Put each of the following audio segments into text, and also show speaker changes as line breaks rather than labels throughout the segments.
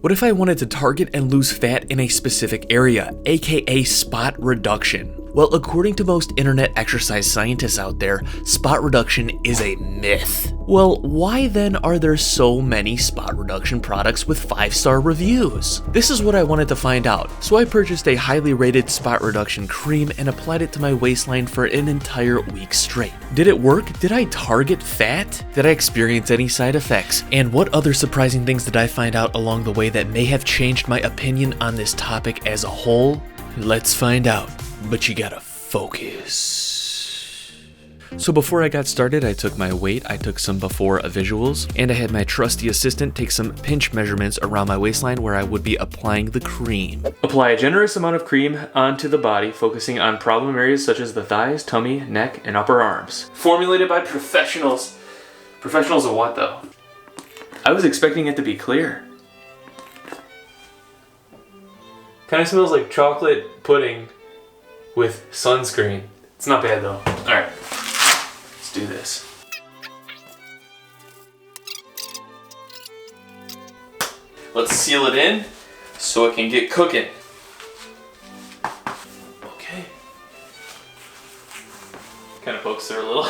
What if I wanted to target and lose fat in a specific area, aka spot reduction? Well, according to most internet exercise scientists out there, spot reduction is a myth. Well, why then are there so many spot reduction products with 5-star reviews? This is what I wanted to find out, so I purchased a highly rated spot reduction cream and applied it to my waistline for an entire week straight. Did it work? Did I target fat? Did I experience any side effects? And what other surprising things did I find out along the way that may have changed my opinion on this topic as a whole? Let's find out. But you gotta focus. So before I got started, I took my weight, I took some before visuals, and I had my trusty assistant take some pinch measurements around my waistline where I would be applying the cream. Apply a generous amount of cream onto the body, focusing on problem areas such as the thighs, tummy, neck, and upper arms. Formulated by professionals. Professionals of what though? I was expecting it to be clear. Kind of smells like chocolate pudding with sunscreen. It's not bad though. Alright, let's do this. Let's seal it in so it can get cooking. Okay. Kind of pokes through a little.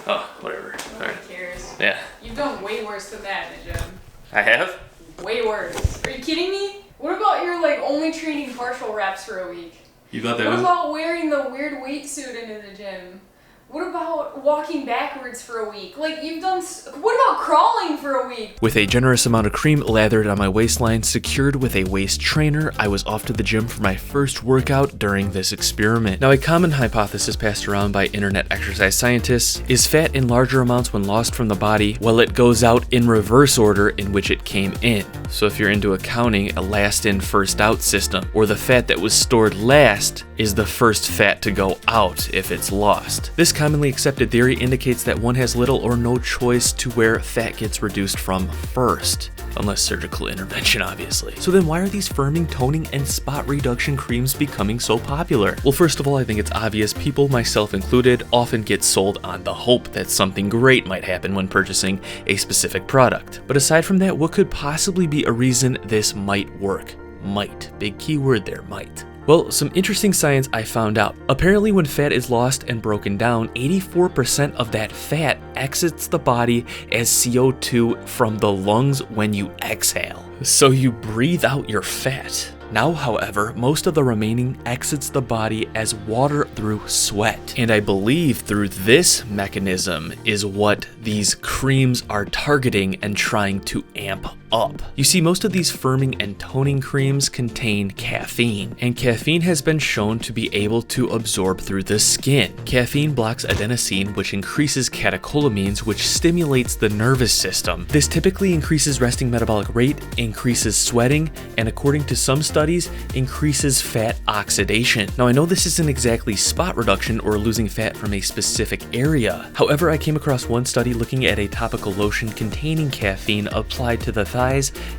Oh, whatever.
Nobody cares.
Yeah.
You've done way worse than that in the gym.
I have?
Way worse. Are you kidding me? What about your only training partial reps for a week?
You thought that
What
was...
about wearing the weird weight suit into the gym? What about walking backwards for a week? You've done... What about crawling for a week?
With a generous amount of cream lathered on my waistline, secured with a waist trainer, I was off to the gym for my first workout during this experiment. Now, a common hypothesis passed around by internet exercise scientists is fat in larger amounts when lost from the body, while it goes out in reverse order in which it came in. So if you're into accounting, a last in, first out system, or the fat that was stored last is the first fat to go out if it's lost. This commonly accepted theory indicates that one has little or no choice to where fat gets reduced from first. Unless surgical intervention, obviously. So then why are these firming, toning, and spot reduction creams becoming so popular? Well, first of all, I think it's obvious people, myself included, often get sold on the hope that something great might happen when purchasing a specific product. But aside from that, what could possibly be a reason this might work? Might. Big key word there, might. Well, some interesting science I found out. Apparently when fat is lost and broken down, 84% of that fat exits the body as CO2 from the lungs when you exhale. So you breathe out your fat. Now, however, most of the remaining exits the body as water through sweat. And I believe through this mechanism is what these creams are targeting and trying to amp up. You see, most of these firming and toning creams contain caffeine, and caffeine has been shown to be able to absorb through the skin. Caffeine blocks adenosine, which increases catecholamines, which stimulates the nervous system. This typically increases resting metabolic rate, increases sweating, and according to some studies, increases fat oxidation. Now, I know this isn't exactly spot reduction or losing fat from a specific area. However, I came across one study looking at a topical lotion containing caffeine applied to the thighs,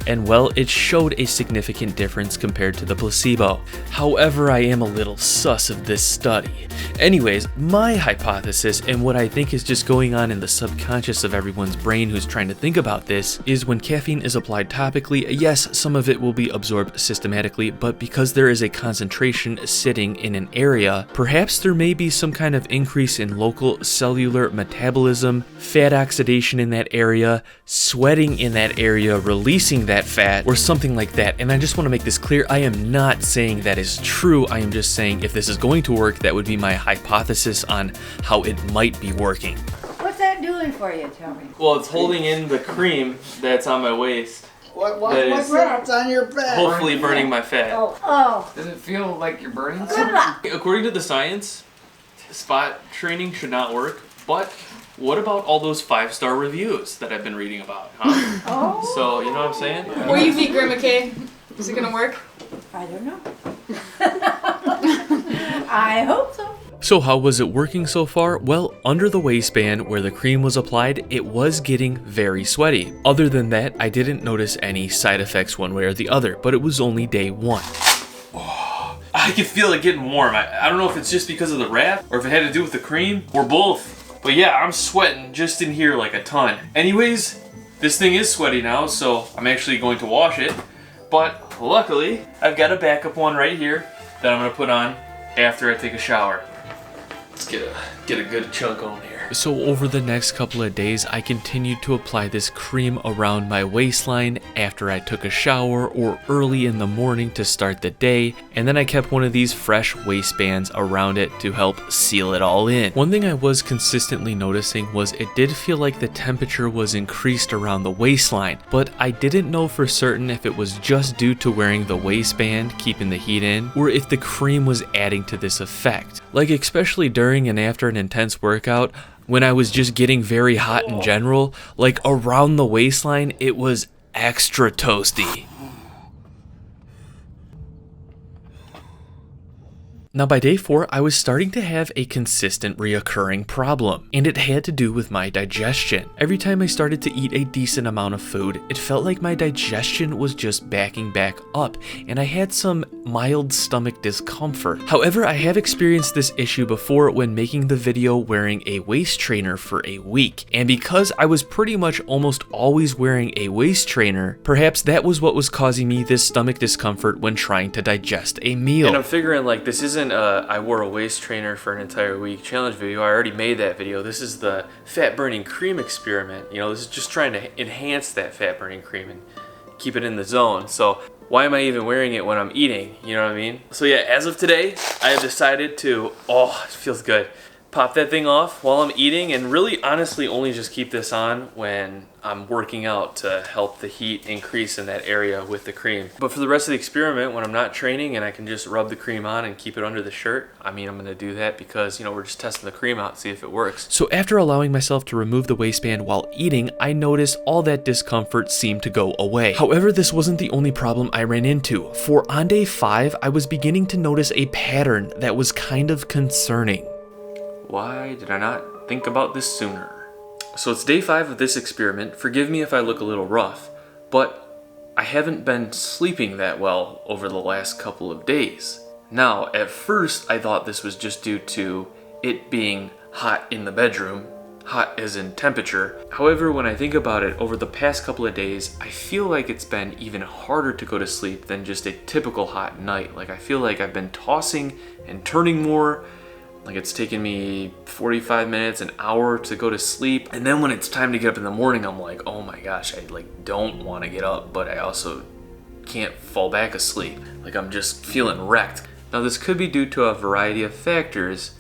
and well, it showed a significant difference compared to the placebo. However, I am a little sus of this study. Anyways, my hypothesis, and what I think is just going on in the subconscious of everyone's brain who's trying to think about this, is when caffeine is applied topically, yes, some of it will be absorbed systematically, but because there is a concentration sitting in an area, perhaps there may be some kind of increase in local cellular metabolism, fat oxidation in that area, sweating in that area, releasing that fat, or something like that. And I just want to make this clear, I am not saying that is true, I am just saying if this is going to work, that would be my hypothesis on how it might be working.
What's that doing for you, tell me?
Well, it's holding in the cream that's on my waist.
What's that on your back?
Hopefully burning my fat.
Oh.
Does it feel like you're burning
Good
something?
luck.
According to the science, spot training should not work, but what about all those 5-star reviews that I've been reading about, huh?
Oh.
So, you know what I'm saying?
What do you think, Grandma Kay? Is it gonna work?
I don't know. I hope so.
So how was it working so far? Well, under the waistband where the cream was applied, it was getting very sweaty. Other than that, I didn't notice any side effects one way or the other, but it was only day 1. Oh, I can feel it getting warm. I don't know if it's just because of the wrap or if it had to do with the cream or both. But yeah, I'm sweating just in here like a ton. Anyways, This thing is sweaty now, so I'm actually going to wash it. But luckily, I've got a backup one right here that I'm gonna put on after I take a shower. Let's get a good chunk on here. So over the next couple of days, I continued to apply this cream around my waistline after I took a shower or early in the morning to start the day, and then I kept one of these fresh waistbands around it to help seal it all in. One thing I was consistently noticing was it did feel like the temperature was increased around the waistline, but I didn't know for certain if it was just due to wearing the waistband keeping the heat in, or if the cream was adding to this effect. Like especially during and after an intense workout, when I was just getting very hot in general, like around the waistline, it was extra toasty. Now by day 4, I was starting to have a consistent reoccurring problem, and it had to do with my digestion. Every time I started to eat a decent amount of food, it felt like my digestion was just backing back up, and I had some mild stomach discomfort. However, I have experienced this issue before when making the video wearing a waist trainer for a week, and because I was pretty much almost always wearing a waist trainer, perhaps that was what was causing me this stomach discomfort when trying to digest a meal. And I'm figuring like this isn't I wore a waist trainer for an entire week challenge video. I already made that video. This is the fat burning cream experiment. You know, this is just trying to enhance that fat burning cream and keep it in the zone. So why am I even wearing it when I'm eating? You know what I mean? So yeah, as of today, I have decided to, it feels good, pop that thing off while I'm eating, and really honestly only just keep this on when I'm working out to help the heat increase in that area with the cream. But for the rest of the experiment, when I'm not training and I can just rub the cream on and keep it under the shirt, I mean, I'm gonna do that because, you know, we're just testing the cream out, see if it works. So after allowing myself to remove the waistband while eating, I noticed all that discomfort seemed to go away. However, this wasn't the only problem I ran into. For on day 5, I was beginning to notice a pattern that was kind of concerning. Why did I not think about this sooner? So it's day 5 of this experiment. Forgive me if I look a little rough, but I haven't been sleeping that well over the last couple of days. Now, at first, I thought this was just due to it being hot in the bedroom, hot as in temperature. However, when I think about it, over the past couple of days, I feel like it's been even harder to go to sleep than just a typical hot night. Like I feel like I've been tossing and turning more. Like it's taken me 45 minutes, an hour to go to sleep. And then when it's time to get up in the morning, I'm like, oh my gosh, I like don't want to get up, but I also can't fall back asleep. Like I'm just feeling wrecked. Now this could be due to a variety of factors,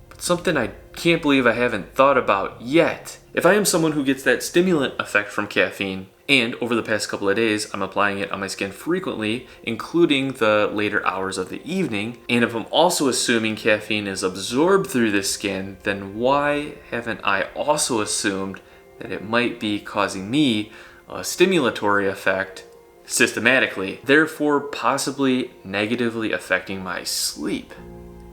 but something I can't believe I haven't thought about yet. If I am someone who gets that stimulant effect from caffeine, and over the past couple of days, I'm applying it on my skin frequently, including the later hours of the evening. And if I'm also assuming caffeine is absorbed through the skin, then why haven't I also assumed that it might be causing me a stimulatory effect systematically, therefore possibly negatively affecting my sleep?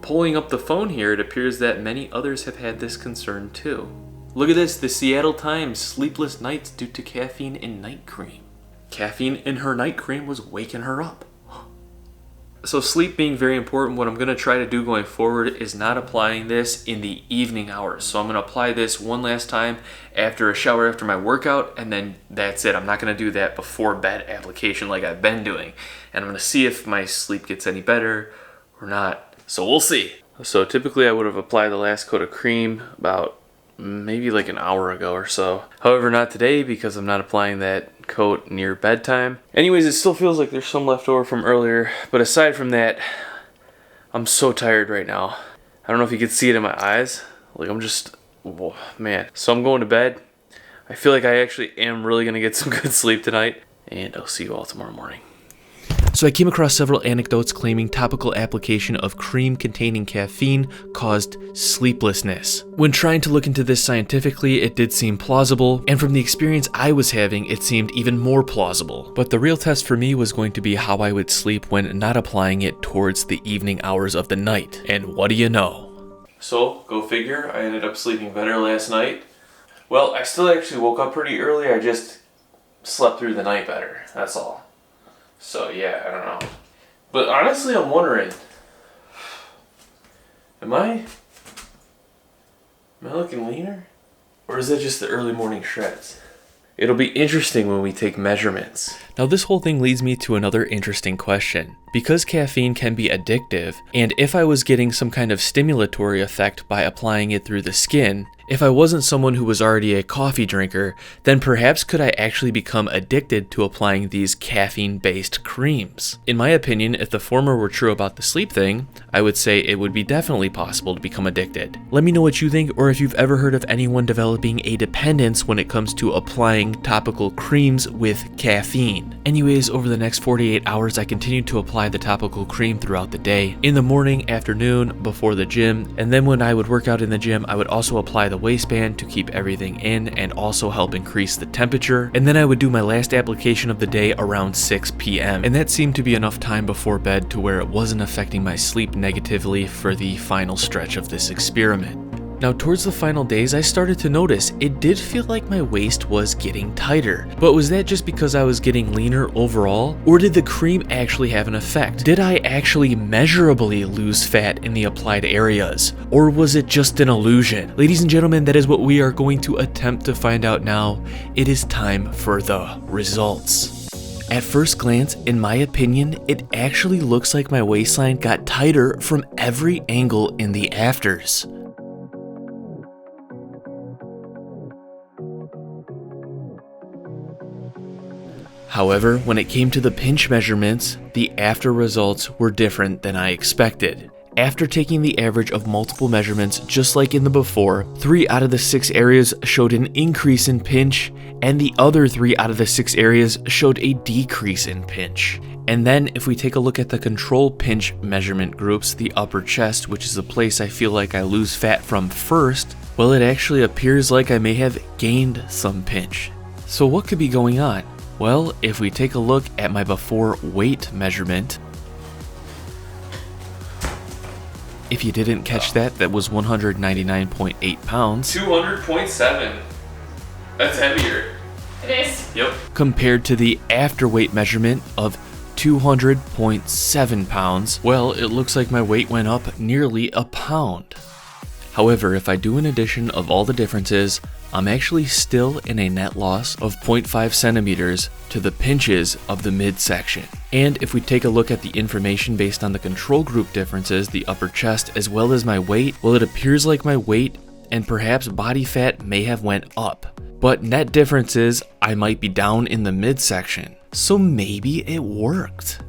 Pulling up the phone here, it appears that many others have had this concern too. Look at this, the Seattle Times, sleepless nights due to caffeine in night cream. Caffeine in her night cream was waking her up. So sleep being very important, what I'm going to try to do going forward is not applying this in the evening hours. So I'm going to apply this one last time after a shower after my workout, and then that's it. I'm not going to do that before bed application like I've been doing. And I'm going to see if my sleep gets any better or not. So we'll see. So typically I would have applied the last coat of cream about maybe like an hour ago or so. However, not today because I'm not applying that coat near bedtime. Anyways, it still feels like there's some left over from earlier, but aside from that, I'm so tired right now. I don't know if you can see it in my eyes. Like I'm just, oh, man. So I'm going to bed. I feel like I actually am really gonna get some good sleep tonight, and I'll see you all tomorrow morning. So I came across several anecdotes claiming topical application of cream containing caffeine caused sleeplessness. When trying to look into this scientifically, it did seem plausible, and from the experience I was having, it seemed even more plausible. But the real test for me was going to be how I would sleep when not applying it towards the evening hours of the night. And what do you know? So, go figure, I ended up sleeping better last night. Well, I still actually woke up pretty early, I just slept through the night better, that's all. So yeah, I don't know. But honestly, I'm wondering, am I looking leaner? Or is that just the early morning shreds? It'll be interesting when we take measurements. Now this whole thing leads me to another interesting question. Because caffeine can be addictive, and if I was getting some kind of stimulatory effect by applying it through the skin, if I wasn't someone who was already a coffee drinker, then perhaps could I actually become addicted to applying these caffeine-based creams? In my opinion, if the former were true about the sleep thing, I would say it would be definitely possible to become addicted. Let me know what you think, or if you've ever heard of anyone developing a dependence when it comes to applying topical creams with caffeine. Anyways, over the next 48 hours, I continued to apply the topical cream throughout the day, in the morning, afternoon, before the gym, and then when I would work out in the gym, I would also apply the waistband to keep everything in and also help increase the temperature, and then I would do my last application of the day around 6 p.m. and that seemed to be enough time before bed to where it wasn't affecting my sleep negatively for the final stretch of this experiment. Now towards the final days, I started to notice it did feel like my waist was getting tighter. But was that just because I was getting leaner overall? Or did the cream actually have an effect? Did I actually measurably lose fat in the applied areas? Or was it just an illusion? Ladies and gentlemen, that is what we are going to attempt to find out now. It is time for the results. At first glance, in my opinion, it actually looks like my waistline got tighter from every angle in the afters. However, when it came to the pinch measurements, the after results were different than I expected. After taking the average of multiple measurements, just like in the before, 3 out of the 6 areas showed an increase in pinch, and the other 3 out of the 6 areas showed a decrease in pinch. And then if we take a look at the control pinch measurement groups, the upper chest, which is the place I feel like I lose fat from first, well, it actually appears like I may have gained some pinch. So what could be going on? Well, if we take a look at my before weight measurement, if you didn't catch that, that was 199.8 pounds. 200.7. That's heavier.
It is.
Yep. Compared to the after weight measurement of 200.7 pounds, well, it looks like my weight went up nearly a pound. However, if I do an addition of all the differences, I'm actually still in a net loss of 0.5 centimeters to the pinches of the midsection. And if we take a look at the information based on the control group differences, the upper chest, as well as my weight, well, it appears like my weight and perhaps body fat may have went up. But net difference is I might be down in the midsection. So maybe it worked.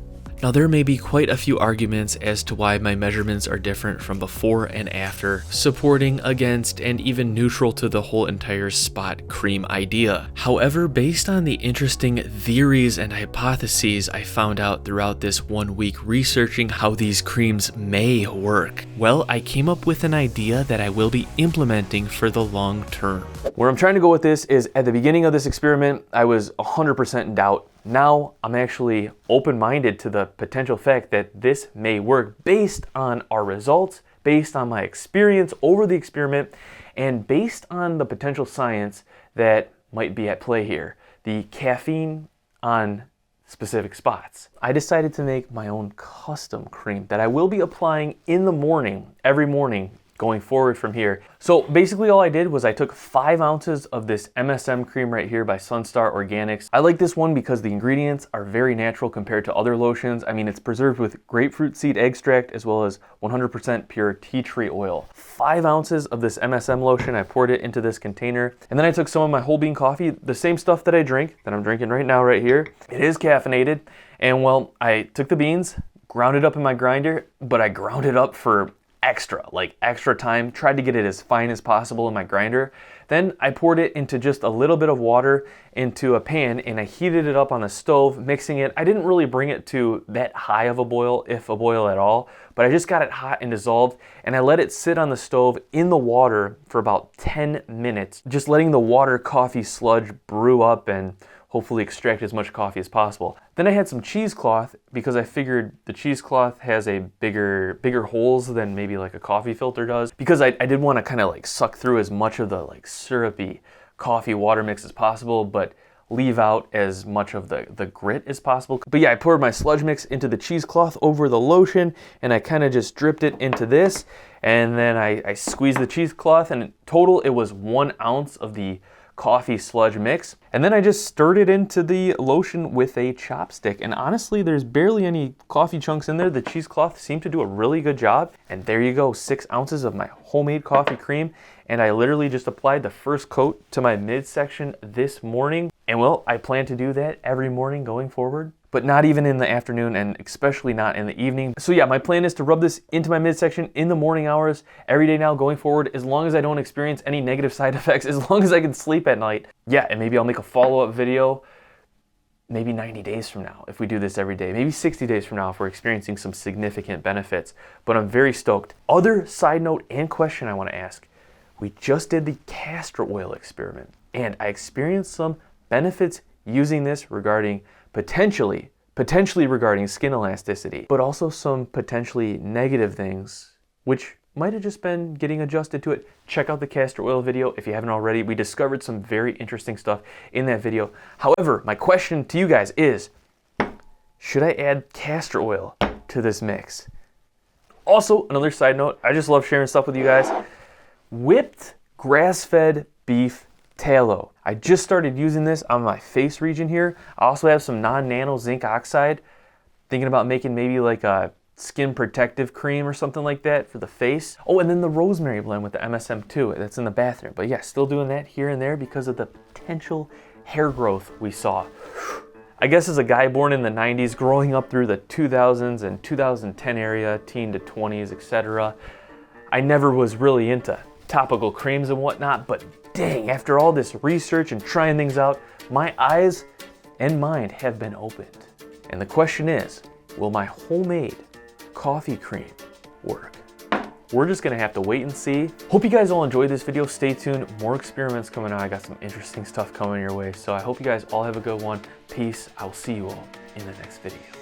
Now there may be quite a few arguments as to why my measurements are different from before and after, supporting, against, and even neutral to the whole entire spot cream idea. However, based on the interesting theories and hypotheses I found out throughout this 1 week researching how these creams may work, well, I came up with an idea that I will be implementing for the long term. Where I'm trying to go with this is at the beginning of this experiment, I was 100% in doubt. Now I'm actually open-minded to the potential fact that this may work based on our results, based on my experience over the experiment, and based on the potential science that might be at play here. The caffeine on specific spots. I decided to make my own custom cream that I will be applying in the morning, every morning, going forward from here. So basically all I did was I took 5 ounces of this MSM cream right here by Sunstar Organics. I like this one because the ingredients are very natural compared to other lotions. I mean, it's preserved with grapefruit seed extract as well as 100% pure tea tree oil. 5 ounces of this MSM lotion, I poured it into this container. And then I took some of my whole bean coffee, the same stuff that I drink, that I'm drinking right now right here. It is caffeinated. And well, I took the beans, ground it up in my grinder, but I ground it up for extra time, tried to get it as fine as possible in my grinder. Then I poured it into just a little bit of water into a pan and I heated it up on the stove, mixing it. I didn't really bring it to that high of a boil, if a boil at all, but I just got it hot and dissolved and I let it sit on the stove in the water for about 10 minutes, just letting the water coffee sludge brew up and hopefully extract as much coffee as possible. Then I had some cheesecloth because I figured the cheesecloth has a bigger holes than maybe like a coffee filter does, because I did want to kind of like suck through as much of the like syrupy coffee water mix as possible, but leave out as much of the grit as possible. But yeah, I poured my sludge mix into the cheesecloth over the lotion and I kind of just dripped it into this, and then I squeezed the cheesecloth, and in total it was 1 ounce of the coffee sludge mix. And then I just stirred it into the lotion with a chopstick. And honestly, there's barely any coffee chunks in there. The cheesecloth seemed to do a really good job. And there you go, 6 ounces of my homemade coffee cream. And I literally just applied the first coat to my midsection this morning. And well, I plan to do that every morning going forward, but not even in the afternoon and especially not in the evening. So yeah, my plan is to rub this into my midsection in the morning hours every day now going forward, as long as I don't experience any negative side effects, as long as I can sleep at night. Yeah, and maybe I'll make a follow-up video maybe 90 days from now if we do this every day, maybe 60 days from now if we're experiencing some significant benefits. But I'm very stoked. Other side note and question I want to ask. We just did the castor oil experiment and I experienced some benefits using this regarding potentially regarding skin elasticity, but also some potentially negative things, which might have just been getting adjusted to it. Check out the castor oil video if you haven't already. We discovered some very interesting stuff in that video. However, my question to you guys is, should I add castor oil to this mix? Also, another side note, I just love sharing stuff with you guys. Whipped grass-fed beef tallow. I just started using this on my face region here. I also have some non-nano zinc oxide. Thinking about making maybe like a skin protective cream or something like that for the face. Oh, and then the rosemary blend with the MSM2 that's in the bathroom. But yeah, still doing that here and there because of the potential hair growth we saw. I guess as a guy born in the 90s, growing up through the 2000s and 2010 area, teen to 20s, etc., I never was really into topical creams and whatnot, but dang, after all this research and trying things out, my eyes and mind have been opened. And the question is, will my homemade coffee cream work? We're just gonna have to wait and see. Hope you guys all enjoyed this video. Stay tuned, more experiments coming out. I got some interesting stuff coming your way. So I hope you guys all have a good one. Peace. I will see you all in the next video.